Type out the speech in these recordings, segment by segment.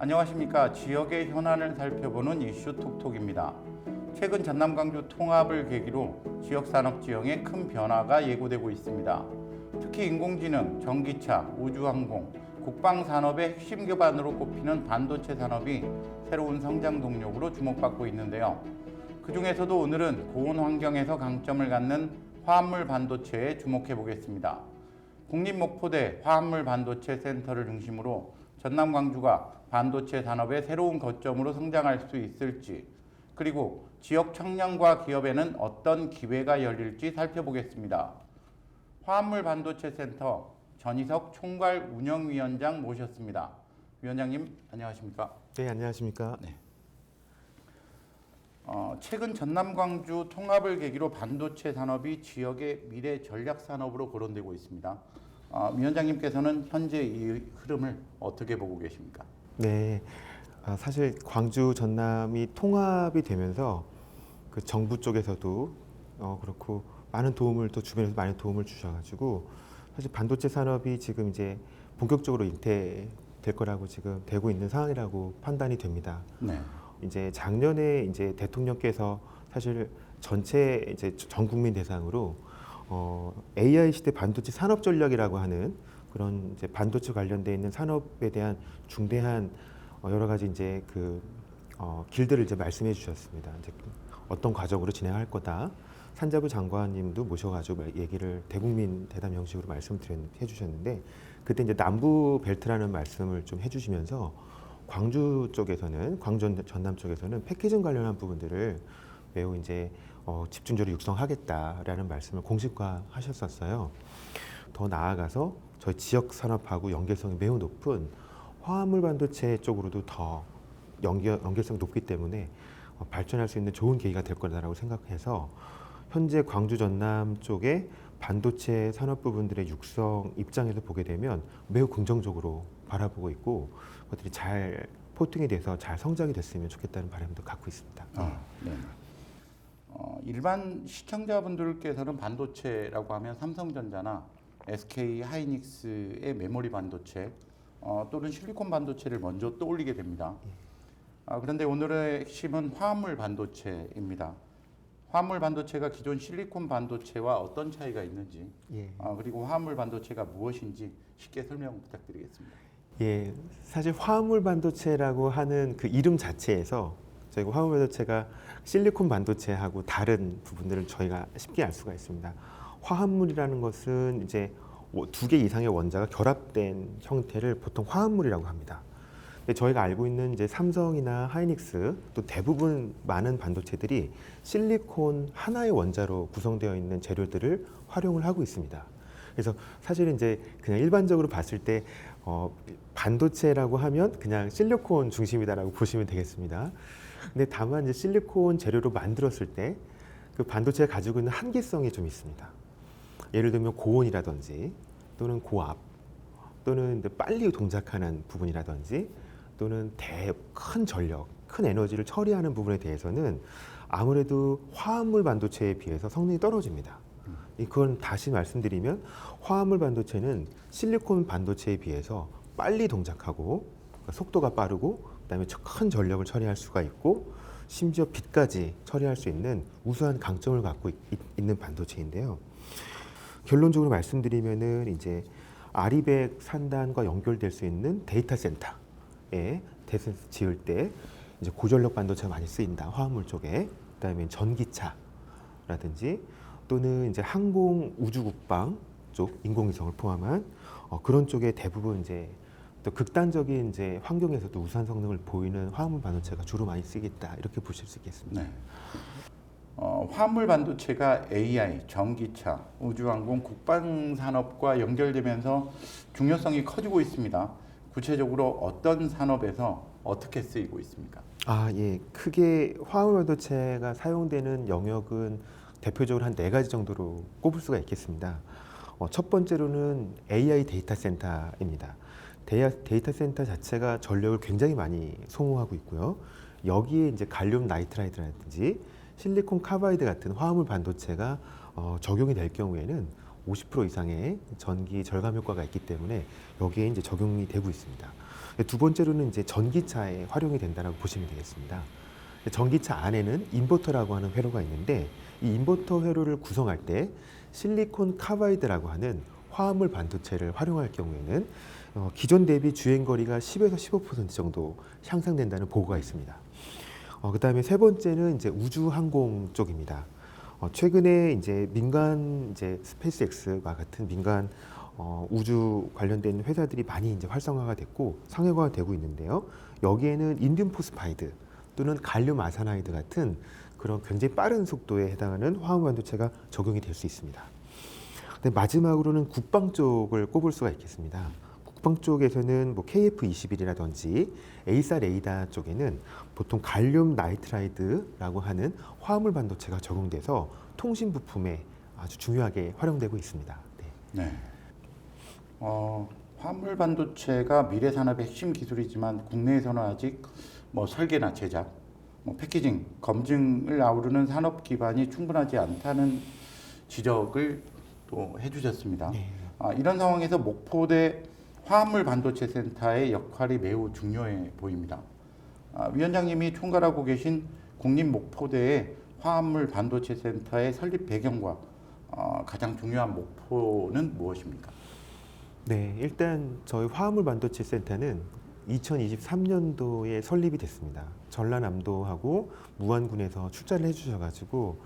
안녕하십니까. 지역의 현안을 살펴보는 이슈 톡톡입니다. 최근 전남 광주 통합을 계기로 지역산업 지형에 큰 변화가 예고되고 있습니다. 특히 인공지능, 전기차, 우주항공, 국방산업의 핵심 기반으로 꼽히는 반도체 산업이 새로운 성장 동력으로 주목받고 있는데요. 그 중에서도 오늘은 고온 환경에서 강점을 갖는 화합물 반도체에 주목해 보겠습니다. 국립목포대 화합물 반도체 센터를 중심으로 전남 광주가 반도체 산업의 새로운 거점으로 성장할 수 있을지, 그리고 지역 청년과 기업에는 어떤 기회가 열릴지 살펴보겠습니다. 화합물 반도체 센터 전희석 총괄 운영위원장 모셨습니다. 위원장님 안녕하십니까? 네, 안녕하십니까? 네. 최근 전남 광주 통합을 계기로 반도체 산업이 지역의 미래 전략 산업으로 거론되고 있습니다. 위원장님께서는 현재 이 흐름을 어떻게 보고 계십니까? 네, 사실 광주 전남이 통합이 되면서 그 정부 쪽에서도 그렇고 많은 도움을 또 주변에서 많은 도움을 주셔가지고 사실 반도체 산업이 지금 이제 본격적으로 잉태될 거라고 지금 되고 있는 상황이라고 판단이 됩니다. 네. 이제 작년에 이제 대통령께서 사실 전체 이제 전 국민 대상으로 AI 시대 반도체 산업 전략이라고 하는 그런 이제 반도체 관련돼 있는 산업에 대한 중대한 여러 가지 이제 그 길들을 이제 말씀해 주셨습니다. 이제 어떤 과정으로 진행할 거다. 산자부 장관님도 모셔가지고 얘기를 대국민 대담 형식으로 말씀을 해주셨는데 그때 이제 남부 벨트라는 말씀을 좀 해주시면서 광주 쪽에서는 광주 전남 쪽에서는 패키징 관련한 부분들을 매우 이제 집중적으로 육성하겠다라는 말씀을 공식화하셨었어요. 더 나아가서 저희 지역 산업하고 연결성이 매우 높은 화합물 반도체 쪽으로도 더 연결성이 높기 때문에 발전할 수 있는 좋은 계기가 될 거라고 생각해서 현재 광주 전남 쪽에 반도체 산업 부분들의 육성 입장에서 보게 되면 매우 긍정적으로 바라보고 있고 그것들이 잘 포팅이 돼서 잘 성장이 됐으면 좋겠다는 바람도 갖고 있습니다. 네. 일반 시청자분들께서는 반도체라고 하면 삼성전자나 SK 하이닉스의 메모리 반도체 또는 실리콘 반도체를 먼저 떠올리게 됩니다. 그런데 오늘의 핵심은 화합물 반도체입니다. 화합물 반도체가 기존 실리콘 반도체와 어떤 차이가 있는지, 예. 그리고 화합물 반도체가 무엇인지 쉽게 설명 부탁드리겠습니다. 예, 사실 화합물 반도체라고 하는 그 이름 자체에서 저희가 화합물 반도체가 실리콘 반도체하고 다른 부분들을 저희가 쉽게 알 수가 있습니다. 화합물이라는 것은 이제 2개 이상의 원자가 결합된 형태를 보통 화합물이라고 합니다. 근데 저희가 알고 있는 이제 삼성이나 하이닉스 또 대부분 많은 반도체들이 실리콘 하나의 원자로 구성되어 있는 재료들을 활용을 하고 있습니다. 그래서 사실은 이제 그냥 일반적으로 봤을 때 반도체라고 하면 그냥 실리콘 중심이다라고 보시면 되겠습니다. 근데 다만 이제 실리콘 재료로 만들었을 때 그 반도체가 가지고 있는 한계성이 좀 있습니다. 예를 들면 고온이라든지 또는 고압 또는 빨리 동작하는 부분이라든지 또는 큰 전력, 큰 에너지를 처리하는 부분에 대해서는 아무래도 화합물 반도체에 비해서 성능이 떨어집니다. 그건 다시 말씀드리면 화합물 반도체는 실리콘 반도체에 비해서 빨리 동작하고 그러니까 속도가 빠르고 그다음에 큰 전력을 처리할 수가 있고 심지어 빛까지 처리할 수 있는 우수한 강점을 갖고 있는 반도체인데요. 결론적으로 말씀드리면은 이제 아리백 산단과 연결될 수 있는 데이터 센터에 지을 때 이제 고전력 반도체가 많이 쓰인다. 화합물 쪽에. 그다음에 전기차라든지 또는 이제 항공 우주 국방 쪽 인공위성을 포함한 그런 쪽에 대부분 이제 또 극단적인 이제 환경에서도 우수한 성능을 보이는 화합물 반도체가 주로 많이 쓰겠다 이렇게 보실 수 있겠습니다. 네. 화합물 반도체가 AI, 전기차, 우주항공, 국방산업과 연결되면서 중요성이 커지고 있습니다. 구체적으로 어떤 산업에서 어떻게 쓰이고 있습니까? 예. 크게 화합물 반도체가 사용되는 영역은 대표적으로 한 4가지 정도로 꼽을 수가 있겠습니다. 첫 번째로는 AI 데이터 센터입니다. 데이터 센터 자체가 전력을 굉장히 많이 소모하고 있고요. 여기에 이제 갈륨 나이트라이드라든지 실리콘 카바이드 같은 화합물 반도체가 적용이 될 경우에는 50% 이상의 전기 절감 효과가 있기 때문에 여기에 이제 적용이 되고 있습니다. 두 번째로는 이제 전기차에 활용이 된다고 보시면 되겠습니다. 전기차 안에는 인버터라고 하는 회로가 있는데 이 인버터 회로를 구성할 때 실리콘 카바이드라고 하는 화합물 반도체를 활용할 경우에는 기존 대비 주행 거리가 10에서 15% 정도 향상된다는 보고가 있습니다. 그다음에 세 번째는 이제 우주 항공 쪽입니다. 최근에 이제 민간 이제 스페이스X와 같은 민간 우주 관련된 회사들이 많이 이제 활성화가 됐고 상용화가 되고 있는데요. 여기에는 인디움 포스파이드 또는 갈륨 아사나이드 같은 그런 굉장히 빠른 속도에 해당하는 화학 반도체가 적용이 될 수 있습니다. 근데 마지막으로는 국방 쪽을 꼽을 수가 있겠습니다. 국방 쪽에서는 뭐 KF-21이라든지 에이사 레이더 쪽에는 보통 갈륨 나이트라이드라고 하는 화합물 반도체가 적용돼서 통신 부품에 아주 중요하게 활용되고 있습니다. 네. 화합물 반도체가 미래 산업의 핵심 기술이지만 국내에서는 아직 뭐 설계나 제작, 뭐 패키징, 검증을 아우르는 산업 기반이 충분하지 않다는 지적을 또 해주셨습니다. 네. 이런 상황에서 목포대 화합물 반도체 센터의 역할이 매우 중요해 보입니다. 위원장님이 총괄하고 계신 국립 목포대의 화합물 반도체 센터의 설립 배경과 가장 중요한 목표는 무엇입니까? 네, 일단 저희 화합물 반도체 센터는 2023년도에 설립이 됐습니다. 전라남도하고 무안군에서 출자를 해주셔가지고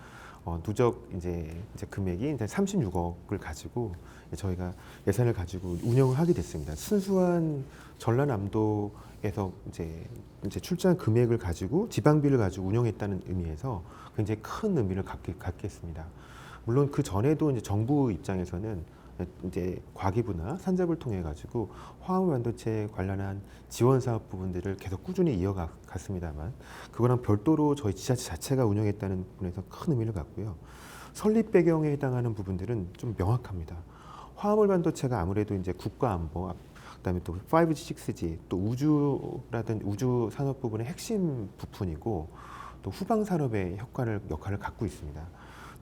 누적 이제 금액이 이제 36억을 가지고 저희가 예산을 가지고 운영을 하게 됐습니다. 순수한 전라남도에서 이제 출자한 금액을 가지고 지방비를 가지고 운영했다는 의미에서 굉장히 큰 의미를 갖겠습니다. 물론 그 전에도 이제 정부 입장에서는 이제 과기부나 산잡을 통해 가지고 화학물 반도체 관련한 지원 사업 부분들을 계속 꾸준히 이어갔습니다만 그거랑 별도로 저희 지자체 자체가 운영했다는 부분에서 큰 의미를 갖고요. 설립 배경에 해당하는 부분들은 좀 명확합니다. 화학물 반도체가 아무래도 이제 국가 안보, 그다음에 또 5G, 6G, 또 우주라든 우주 산업 부분의 핵심 부품이고 또 후방 산업의 역할을 갖고 있습니다.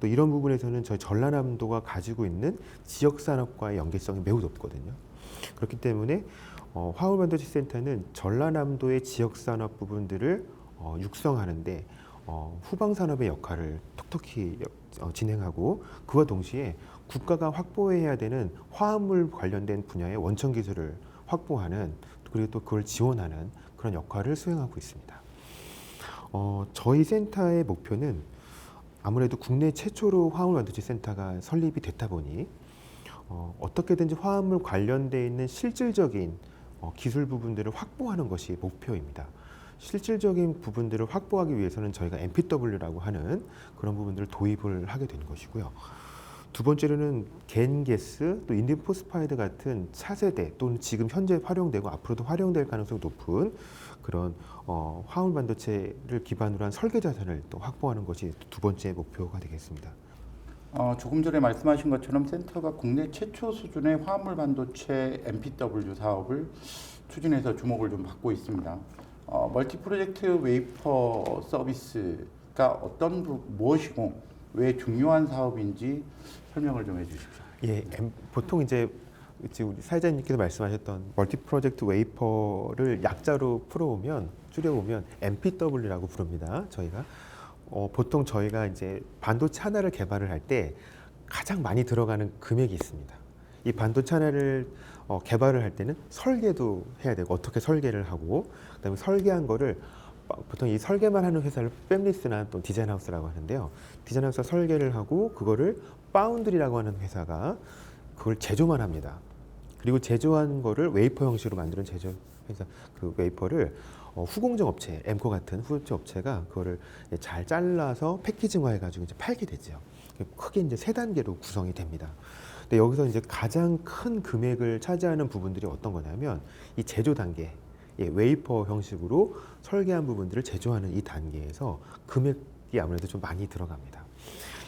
또 이런 부분에서는 저희 전라남도가 가지고 있는 지역 산업과의 연계성이 매우 높거든요. 그렇기 때문에 화학물 반도체 센터는 전라남도의 지역 산업 부분들을 육성하는데 후방 산업의 역할을 톡톡히 진행하고 그와 동시에 국가가 확보해야 되는 화합물 관련된 분야의 원천 기술을 확보하는 그리고 또 그걸 지원하는 그런 역할을 수행하고 있습니다. 저희 센터의 목표는 아무래도 국내 최초로 화합물 반도체 센터가 설립이 됐다 보니 어떻게든지 화합물 관련돼 있는 실질적인 기술 부분들을 확보하는 것이 목표입니다. 실질적인 부분들을 확보하기 위해서는 저희가 MPW라고 하는 그런 부분들을 도입을 하게 된 것이고요. 두 번째로는 겐게스 또 인디움 포스파이드 같은 차세대 또는 지금 현재 활용되고 앞으로도 활용될 가능성이 높은 그런 화합물 반도체를 기반으로 한 설계 자산을 또 확보하는 것이 두 번째 목표가 되겠습니다. 조금 전에 말씀하신 것처럼 센터가 국내 최초 수준의 화합물 반도체 MPW 사업을 추진해서 주목을 좀 받고 있습니다. 멀티 프로젝트 웨이퍼 서비스가 무엇이고 왜 중요한 사업인지 설명을 좀 해주십시오. 예, 보통 이제 우리 사회자님께서 말씀하셨던 멀티 프로젝트 웨이퍼를 약자로 줄여보면 MPW라고 부릅니다. 저희가 보통 저희가 이제 반도체 하나를 개발을 할 때 가장 많이 들어가는 금액이 있습니다. 이 반도체 하나를 개발을 할 때는 설계도 해야 되고 어떻게 설계를 하고 그다음에 설계한 거를 보통 이 설계만 하는 회사를 팹리스나 또 디자인하우스라고 하는데요. 디자인하우스가 설계를 하고 그거를 파운드리라고 하는 회사가 그걸 제조만 합니다. 그리고 제조한 거를 웨이퍼 형식으로 만드는 제조 회사 그 웨이퍼를 후공정 업체, 엠코 같은 후공정 업체가 그거를 잘 잘라서 패키징화 해가지고 이제 팔게 되죠. 크게 이제 세 단계로 구성이 됩니다. 근데 여기서 이제 가장 큰 금액을 차지하는 부분들이 어떤 거냐면 이 제조 단계, 웨이퍼 형식으로 설계한 부분들을 제조하는 이 단계에서 금액이 아무래도 좀 많이 들어갑니다.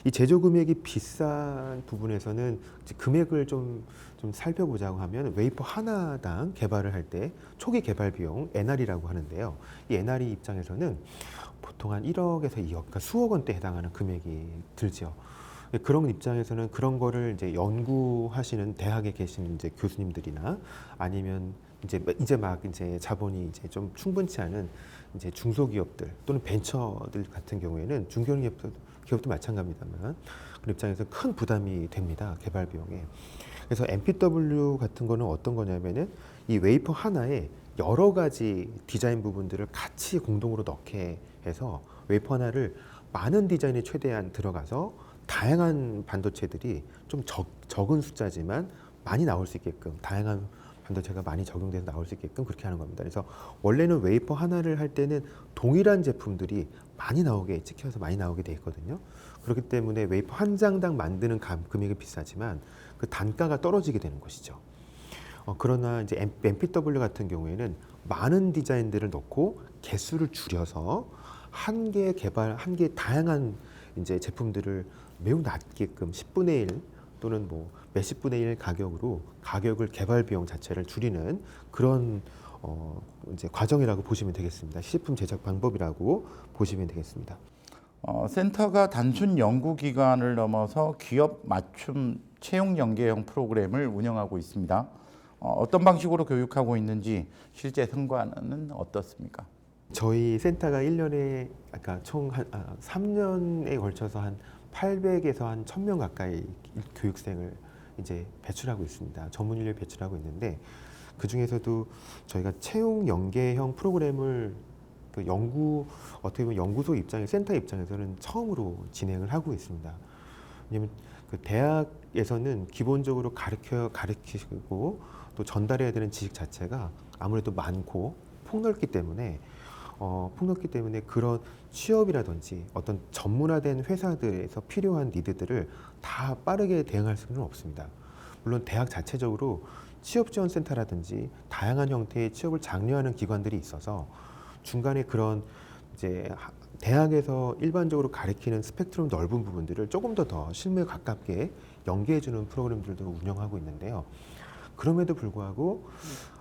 이 제조 금액이 비싼 부분에서는 금액을 좀 살펴보자고 하면 웨이퍼 하나당 개발을 할 때 초기 개발 비용 NR이라고 하는데요. 이 NR이 입장에서는 보통 한 1억에서 2억, 그러니까 수억 원대에 해당하는 금액이 들죠. 그런 입장에서는 그런 거를 이제 연구하시는 대학에 계신 이제 교수님들이나 아니면 이제 막 이제 자본이 이제 좀 충분치 않은 이제 중소기업들 또는 벤처들 같은 경우에는 기업도 마찬가지입니다만 그런 입장에서 큰 부담이 됩니다. 개발 비용에. 그래서 MPW 같은 거는 어떤 거냐면은 이 웨이퍼 하나에 여러 가지 디자인 부분들을 같이 공동으로 넣게 해서 웨이퍼 하나를 많은 디자인에 최대한 들어가서 다양한 반도체들이 좀 적은 숫자지만 많이 나올 수 있게끔 다양한 반도체가 많이 적용돼서 나올 수 있게끔 그렇게 하는 겁니다. 그래서 원래는 웨이퍼 하나를 할 때는 동일한 제품들이 많이 나오게 찍혀서 많이 나오게 돼 있거든요. 그렇기 때문에 웨이퍼 한 장당 만드는 금액이 비싸지만 그 단가가 떨어지게 되는 것이죠. 그러나 이제 MPW 같은 경우에는 많은 디자인들을 넣고 개수를 줄여서 한 개의 다양한 이제 제품들을 매우 낮게끔 10분의 1 또는 뭐 몇십 분의 1 가격으로 가격을 개발 비용 자체를 줄이는 그런 이제 과정이라고 보시면 되겠습니다. 시제품 제작 방법이라고 보시면 되겠습니다. 센터가 단순 연구 기관을 넘어서 기업 맞춤 채용 연계형 프로그램을 운영하고 있습니다. 어떤 방식으로 교육하고 있는지 실제 성과는 어떻습니까? 저희 센터가 1년에 아까 총 3년에 걸쳐서 한 800에서 한 1000명 가까이 교육생을 이제 배출하고 있습니다. 전문 인력 배출하고 있는데 그 중에서도 저희가 채용 연계형 프로그램을 어떻게 보면 연구소 센터 입장에서는 처음으로 진행을 하고 있습니다. 왜냐하면 그 대학에서는 기본적으로 가르치고 또 전달해야 되는 지식 자체가 아무래도 많고 폭넓기 때문에 그런 취업이라든지 어떤 전문화된 회사들에서 필요한 니드들을 다 빠르게 대응할 수는 없습니다. 물론 대학 자체적으로 취업지원센터라든지 다양한 형태의 취업을 장려하는 기관들이 있어서 중간에 그런 이제 대학에서 일반적으로 가리키는 스펙트럼 넓은 부분들을 조금 더 실무에 가깝게 연계해주는 프로그램들도 운영하고 있는데요. 그럼에도 불구하고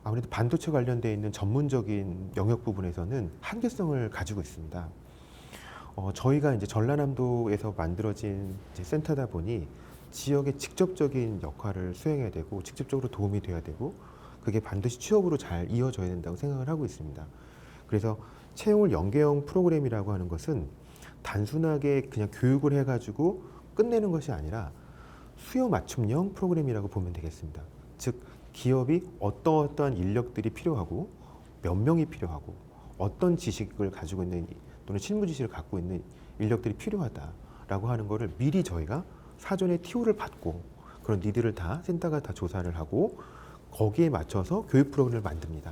아무래도 반도체 관련되어 있는 전문적인 영역 부분에서는 한계성을 가지고 있습니다. 저희가 이제 전라남도에서 만들어진 이제 센터다 보니 지역의 직접적인 역할을 수행해야 되고 직접적으로 도움이 돼야 되고 그게 반드시 취업으로 잘 이어져야 된다고 생각을 하고 있습니다. 그래서 채용을 연계형 프로그램이라고 하는 것은 단순하게 그냥 교육을 해가지고 끝내는 것이 아니라 수요 맞춤형 프로그램이라고 보면 되겠습니다. 즉 기업이 어떠한 인력들이 필요하고 몇 명이 필요하고 어떤 지식을 가지고 있는 또는 실무 지식을 갖고 있는 인력들이 필요하다라고 하는 것을 미리 저희가 사전에 TO를 받고 그런 니드를 다 센터가 다 조사를 하고 거기에 맞춰서 교육 프로그램을 만듭니다.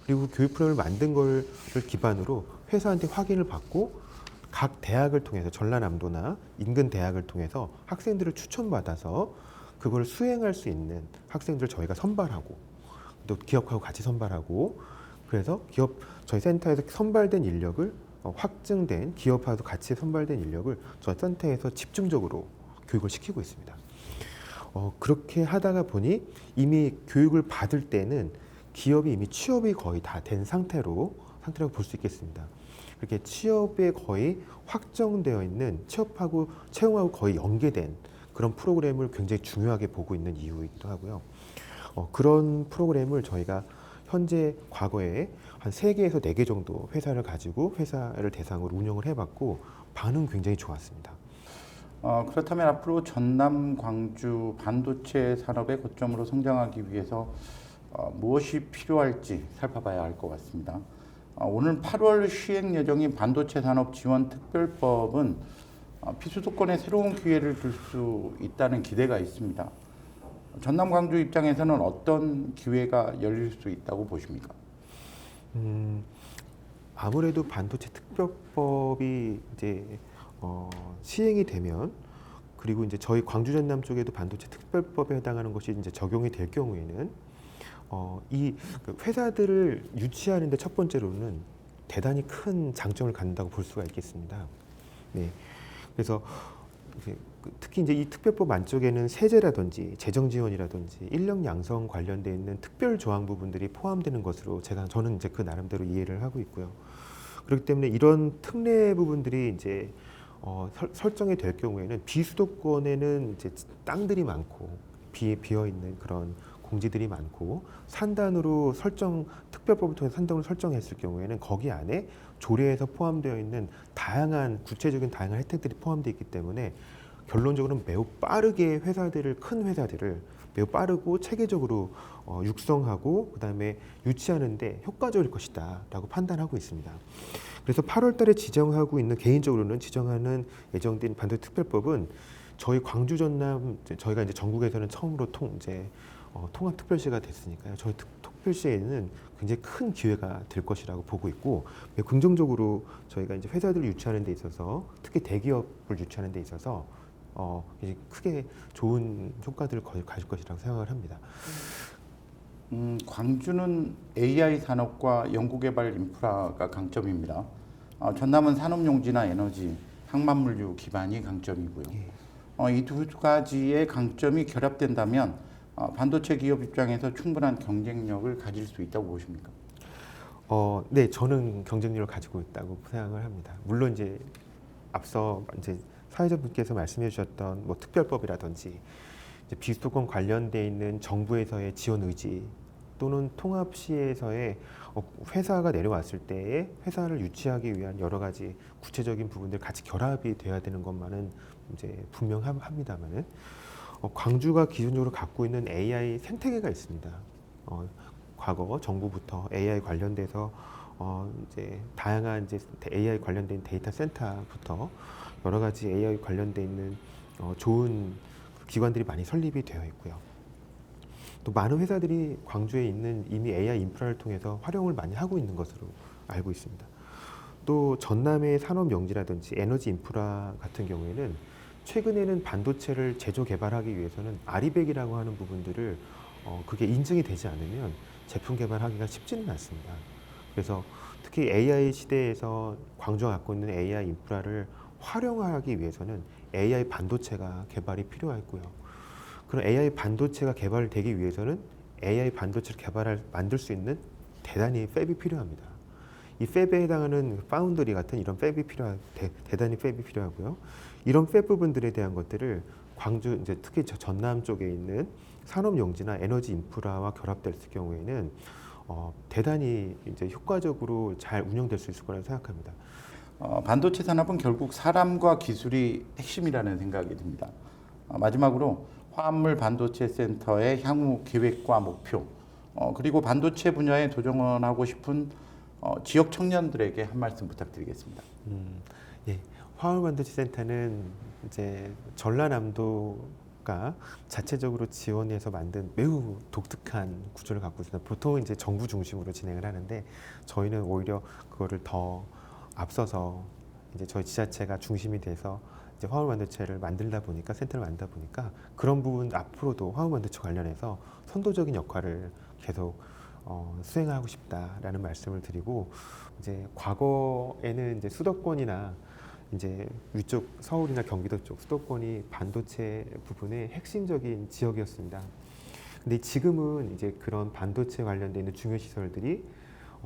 그리고 교육 프로그램을 만든 걸 기반으로 회사한테 확인을 받고 각 대학을 통해서 전라남도나 인근 대학을 통해서 학생들을 추천받아서 그걸 수행할 수 있는 학생들을 저희가 선발하고 또 기업하고 같이 선발하고 그래서 저희 센터에서 선발된 인력을 확증된 기업하고도 같이 선발된 인력을 저희 센터에서 집중적으로 교육을 시키고 있습니다. 그렇게 하다가 보니 이미 교육을 받을 때는 기업이 이미 취업이 거의 다 된 상태라고 볼 수 있겠습니다. 이렇게 취업에 거의 확정되어 있는 채용하고 거의 연계된 그런 프로그램을 굉장히 중요하게 보고 있는 이유이기도 하고요. 그런 프로그램을 저희가 현재 과거에 한 3개에서 4개 정도 회사를 대상으로 운영을 해봤고 반응 굉장히 좋았습니다. 그렇다면 앞으로 전남, 광주 반도체 산업의 거점으로 성장하기 위해서 무엇이 필요할지 살펴봐야 할 것 같습니다. 오늘 8월 시행 예정인 반도체 산업 지원 특별법은 피수도권에 새로운 기회를 줄 수 있다는 기대가 있습니다. 전남, 광주 입장에서는 어떤 기회가 열릴 수 있다고 보십니까? 아무래도 반도체 특별법이 이제 시행이 되면 그리고 이제 저희 광주 전남 쪽에도 반도체 특별법에 해당하는 것이 이제 적용이 될 경우에는 이 회사들을 유치하는데 첫 번째로는 대단히 큰 장점을 갖는다고 볼 수가 있겠습니다. 네, 그래서 특히 이제 이 특별법 안쪽에는 세제라든지 재정 지원이라든지 인력 양성 관련돼 있는 특별 조항 부분들이 포함되는 것으로 저는 이제 그 나름대로 이해를 하고 있고요. 그렇기 때문에 이런 특례 부분들이 이제 설정이 될 경우에는 비수도권에는 이제 땅들이 많고 비어 있는 그런 공지들이 많고 산단으로 특별법을 통해 산단으로 설정했을 경우에는 거기 안에 조례에서 포함되어 있는 구체적인 다양한 혜택들이 포함되어 있기 때문에 결론적으로는 매우 빠르게 큰 회사들을 매우 빠르고 체계적으로 육성하고 그다음에 유치하는데 효과적일 것이다라고 판단하고 있습니다. 그래서 8월달에 개인적으로는 지정하는 예정된 반도체 특별법은 저희 광주 전남 저희가 이제 전국에서는 처음으로 통합특별시가 됐으니까요. 저희 특별시에는 굉장히 큰 기회가 될 것이라고 보고 있고 매우 긍정적으로 저희가 이제 회사들을 유치하는 데 있어서 특히 대기업을 유치하는 데 있어서 이제 크게 좋은 효과들을 가질 것이라고 생각을 합니다. 광주는 AI 산업과 연구개발 인프라가 강점입니다. 전남은 산업용지나 에너지, 항만물류 기반이 강점이고요. 이 두 가지의 강점이 결합된다면 반도체 기업 입장에서 충분한 경쟁력을 가질 수 있다고 보십니까? 네, 저는 경쟁력을 가지고 있다고 생각을 합니다. 물론 이제 앞서 이제 사회자분께서 말씀해 주셨던 뭐 특별법이라든지 이제 비수도권 관련돼 있는 정부에서의 지원 의지 또는 통합시에서의 회사가 내려왔을 때에 회사를 유치하기 위한 여러 가지 구체적인 부분들 같이 결합이 돼야 되는 것만은 이제 분명합니다만은 광주가 기존적으로 갖고 있는 AI 생태계가 있습니다. 과거 정부부터 AI 관련돼서 이제 다양한 이제 AI 관련된 데이터 센터부터 여러 가지 AI 관련돼 있는 좋은 기관들이 많이 설립이 되어 있고요. 또 많은 회사들이 광주에 있는 이미 AI 인프라를 통해서 활용을 많이 하고 있는 것으로 알고 있습니다. 또 전남의 산업 용지라든지 에너지 인프라 같은 경우에는 최근에는 반도체를 제조 개발하기 위해서는 아리백이라고 하는 부분들을 그게 인증이 되지 않으면 제품 개발하기가 쉽지는 않습니다. 그래서 특히 AI 시대에서 광주가 갖고 있는 AI 인프라를 활용하기 위해서는 AI 반도체가 개발이 필요하고요. 그런 AI 반도체가 개발되기 위해서는 AI 반도체를 만들 수 있는 대단히 팹이 필요합니다. 이 팹에 해당하는 파운드리 같은 이런 팹이 대단히 팹이 필요하고요. 이런 팹 부분들에 대한 것들을 광주 이제 특히 전남 쪽에 있는 산업 용지나 에너지 인프라와 결합됐을 경우에는 대단히 이제 효과적으로 잘 운영될 수 있을 거라고 생각합니다. 반도체 산업은 결국 사람과 기술이 핵심이라는 생각이 듭니다. 마지막으로 화합물 반도체 센터의 향후 계획과 목표, 그리고 반도체 분야에 도전하고 싶은 지역 청년들에게 한 말씀 부탁드리겠습니다. 예, 화합물 반도체 센터는 이제 전라남도가 자체적으로 지원해서 만든 매우 독특한 구조를 갖고 있습니다. 보통 이제 정부 중심으로 진행을 하는데 저희는 오히려 그거를 더 앞서서 이제 저희 지자체가 중심이 돼서 이제 화합물 반도체를 만들다 보니까 센터를 만들다 보니까 그런 부분 앞으로도 화합물 반도체 관련해서 선도적인 역할을 계속 수행하고 싶다라는 말씀을 드리고 이제 과거에는 이제 수도권이나 이제 위쪽 서울이나 경기도 쪽 수도권이 반도체 부분의 핵심적인 지역이었습니다. 근데 지금은 이제 그런 반도체 관련돼 있는 중요 시설들이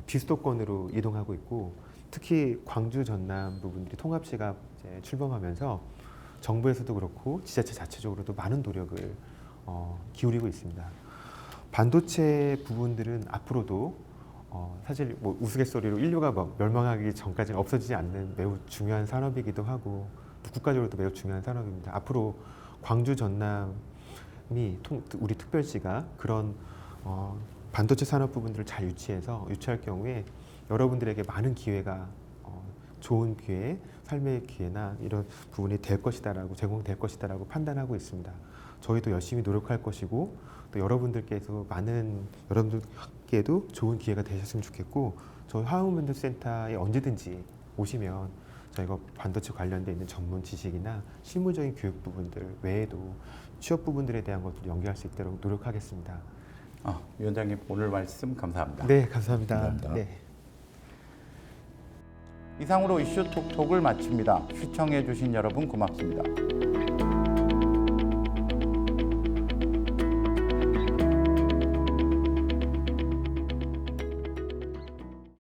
비수도권으로 이동하고 있고 특히 광주 전남 부분들이 통합시가 이제 출범하면서 정부에서도 그렇고 지자체 자체적으로도 많은 노력을 기울이고 있습니다. 반도체 부분들은 앞으로도 사실 뭐 우스갯소리로 인류가 멸망하기 전까지는 없어지지 않는 매우 중요한 산업이기도 하고 또 국가적으로도 매우 중요한 산업입니다. 앞으로 광주 전남이 우리 특별시가 그런 반도체 산업 부분들을 잘 유치할 경우에 여러분들에게 많은 기회가 좋은 기회, 삶의 기회나 이런 부분이 제공될 것이다라고 판단하고 있습니다. 저희도 열심히 노력할 것이고 또 여러분들께도 좋은 기회가 되셨으면 좋겠고 저희 화학문화센터에 언제든지 오시면 저희가 반도체 관련돼 있는 전문 지식이나 실무적인 교육 부분들 외에도 취업 부분들에 대한 것도 연계할 수 있도록 노력하겠습니다. 위원장님 오늘 말씀 감사합니다. 네, 감사합니다. 감사합니다. 네. 이상으로 이슈톡톡을 마칩니다. 시청해 주신 여러분 고맙습니다.